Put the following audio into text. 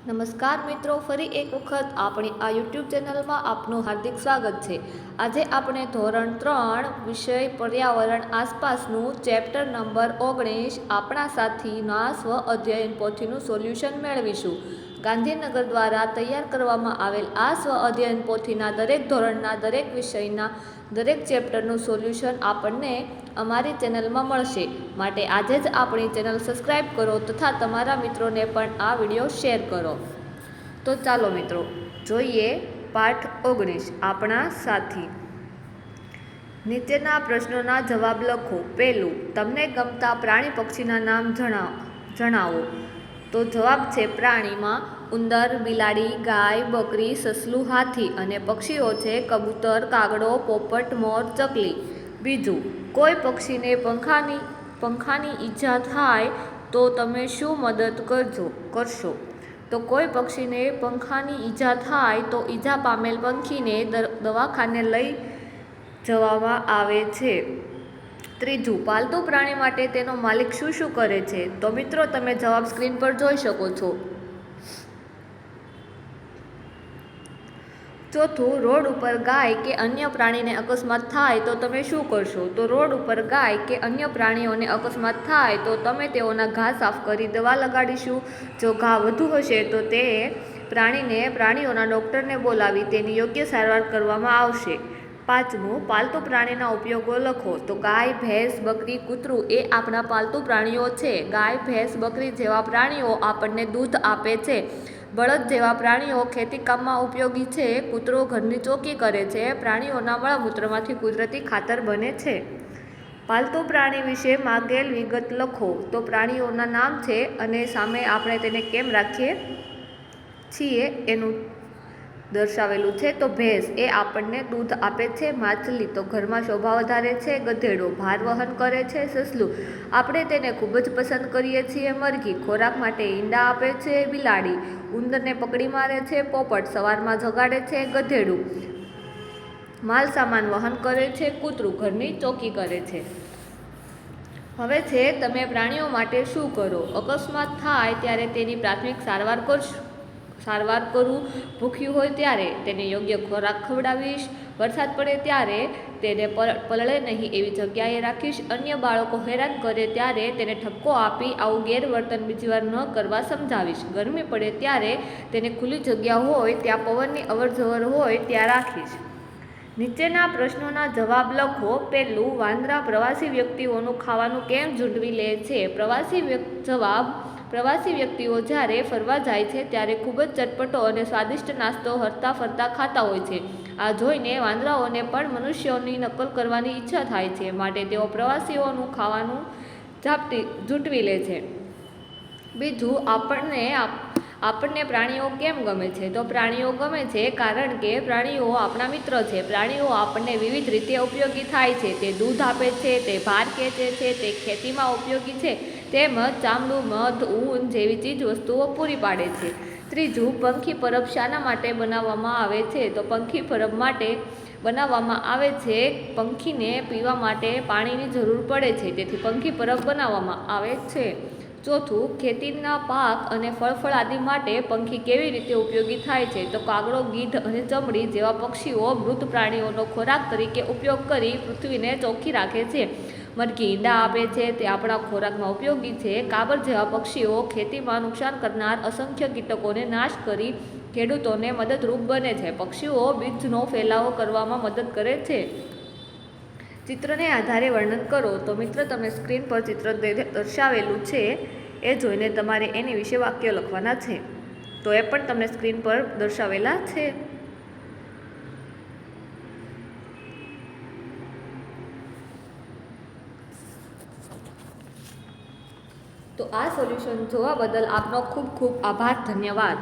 નમસ્કાર મિત્રો, ફરી એક વખત આપણી આ યુટ્યુબ ચેનલમાં આપનું હાર્દિક સ્વાગત છે। આજે આપણે ધોરણ 3 વિષય પર્યાવરણ આસપાસનું ચેપ્ટર નંબર 19 આપણા સાથીના સ્વ અધ્યયન પોથીનું સોલ્યુશન મેળવીશું। ગાંધીનગર દ્વારા તૈયાર કરવામાં આવેલ આ સ્વ અધ્યયન પોથીના દરેક ધોરણના દરેક વિષયના દરેક ચેપ્ટરનું સોલ્યુશન આપણને અમારી ચેનલમાં મળશે, માટે આજે જ આપણી ચેનલ સબસ્ક્રાઈબ કરો તથા તમારા મિત્રોને પણ આ વિડીયો શેર કરો। તો ચાલો મિત્રો જોઈએ પાઠ 19 આપણા સાથી। નીચેના પ્રશ્નોના જવાબ લખો। પહેલું, તમને ગમતા પ્રાણી પક્ષીના નામ જણાવો। તો જવાબ છે પ્રાણીમાં ઉંદર, બિલાડી, ગાય, બકરી, સસલું, હાથી અને પક્ષીઓ છે કબૂતર, કાગડો, પોપટ, મોર, ચકલી। બીજું, કોઈ પક્ષીને પંખાની ઈજા થાય તો તમે શું મદદ કરશો? તો કોઈ પક્ષીને પંખાની ઈજા થાય તો ઈજા પામેલ પંખીને દવાખાને લઈ જવામાં આવે છે। ત્રીજું, પાલતુ પ્રાણી માટે તેનો માલિક શું શું કરે છે? તો મિત્રો તમે જવાબ સ્ક્રીન પર જોઈ શકો છો। ચોથું, રોડ ઉપર ગાય કે અન્ય પ્રાણીને અકસ્માત થાય તો તમે શું કરશો? તો રોડ ઉપર ગાય કે અન્ય પ્રાણીઓને અકસ્માત થાય તો તમે તેઓના ઘા સાફ કરી દવા લગાડીશું। જો ઘા વધુ હશે તો તે પ્રાણીઓના ડૉક્ટરને બોલાવી તેની યોગ્ય સારવાર કરવામાં આવશે। પાંચમું, પાલતુ પ્રાણીના ઉપયોગો લખો। તો ગાય, ભેંસ, બકરી, કૂતરું એ આપણા પાલતુ પ્રાણીઓ છે। ગાય, ભેંસ, બકરી જેવા પ્રાણીઓ આપણને દૂધ આપે છે। બળદ જેવા પ્રાણીઓ ખેતીકામમાં ઉપયોગી છે। કૂતરો ઘરની ચોકી કરે છે। પ્રાણીઓના મળમૂત્રમાંથી કુદરતી ખાતર બને છે। પાલતુ પ્રાણી વિશે માગેલ વિગત લખો। તો પ્રાણીઓના નામ છે અને સામે આપણે તેને કેમ રાખીએ છીએ એનું દર્શાવેલું છે। તો ભેંસ એ આપણને દૂધ આપે છે। માછલી તો ઘરમાં શોભા વધારે છે। ગધેડો ભાર વહન કરે છે। સસલું આપણે તેને ખૂબ જ પસંદ કરીએ છીએ। મરઘી ખોરાક માટે ઈંડા આપે છે। બિલાડી ઉંદરને પકડી મારે છે। પોપટ સવારમાં જગાડે છે। ગધેડું માલ સામાન વહન કરે છે। કૂતરું ઘરની ચોકી કરે છે। હવે છે તમે પ્રાણીઓ માટે શું કરો? અકસ્માત થાય ત્યારે તેની પ્રાથમિક સારવાર કરું। ભૂખ્યું હોય ત્યારે તેને યોગ્ય ખોરાક ખવડાવીશ। વરસાદ પડે ત્યારે તેને પલળે નહીં એવી જગ્યાએ રાખીશ। અન્ય બાળકો હેરાન કરે ત્યારે તેને ઠપકો આપી આવું ગેરવર્તન બીજી વાર ન કરવા સમજાવીશ। ગરમી પડે ત્યારે તેને ખુલ્લી જગ્યા હોય ત્યાં પવનની અવરજવર હોય ત્યાં રાખીશ। નીચેના પ્રશ્નોના જવાબ લખો। પહેલું, વાંદરા પ્રવાસી વ્યક્તિઓનું ખાવાનું કેમ ઝૂંટવી લે છે? પ્રવાસી વ્યક્તિઓ જ્યારે ફરવા જાય છે ત્યારે ખૂબ જ ચટપટો અને સ્વાદિષ્ટ નાસ્તો હરતા ફરતા ખાતા હોય છે। આ જોઈને વાંદરાઓને પણ મનુષ્યોની નકલ કરવાની ઈચ્છા થાય છે, માટે તેઓ પ્રવાસીઓનું ખાવાનું ઝૂંટવી લે છે। બીજું, આપણને પ્રાણીઓ કેમ ગમે છે? તો પ્રાણીઓ ગમે છે કારણ કે પ્રાણીઓ આપણા મિત્ર છે। પ્રાણીઓ આપણને વિવિધ રીતે ઉપયોગી થાય છે। તે દૂધ આપે છે, તે ભાર ખેંચે છે, તે ખેતીમાં ઉપયોગી છે, તેમજ ચામડું, મધ, ઊન જેવી ચીજ વસ્તુઓ પૂરી પાડે છે। ત્રીજું, પંખી પરબ શાના માટે બનાવવામાં આવે છે? તો પંખી પરબ માટે બનાવવામાં આવે છે પંખીને પીવા માટે પાણીની જરૂર પડે છે, તેથી પંખી પરબ બનાવવામાં આવે છે। ચોથું, ખેતીના પાક અને ફળફળાદી માટે પંખી કેવી રીતે ઉપયોગી થાય છે? તો કાગડો, ગીધ અને ચમડી જેવા પક્ષીઓ મૃત પ્રાણીઓનો ખોરાક તરીકે ઉપયોગ કરી પૃથ્વીને ચોખ્ખી રાખે છે। મરઘી ઈંડા આપે છે, તે આપણા ખોરાકમાં ઉપયોગી છે। કાબર જેવા પક્ષીઓ ખેતીમાં નુકસાન કરનાર અસંખ્ય કીટકોને નાશ કરી ખેડૂતોને મદદરૂપ બને છે। પક્ષીઓ બીજનો ફેલાવો કરવામાં મદદ કરે છે। ચિત્રને આધારે વર્ણન કરો। તો મિત્રો તમે સ્ક્રીન પર ચિત્ર દર્શાવેલું છે એ જોઈને તમારે એની વિશે વાક્ય લખવાના છે। તો એ પણ તમને સ્ક્રીન પર દર્શાવેલા છે। તો આ સોલ્યુશન જોવા બદલ આપનો ખૂબ ખૂબ આભાર, ધન્યવાદ।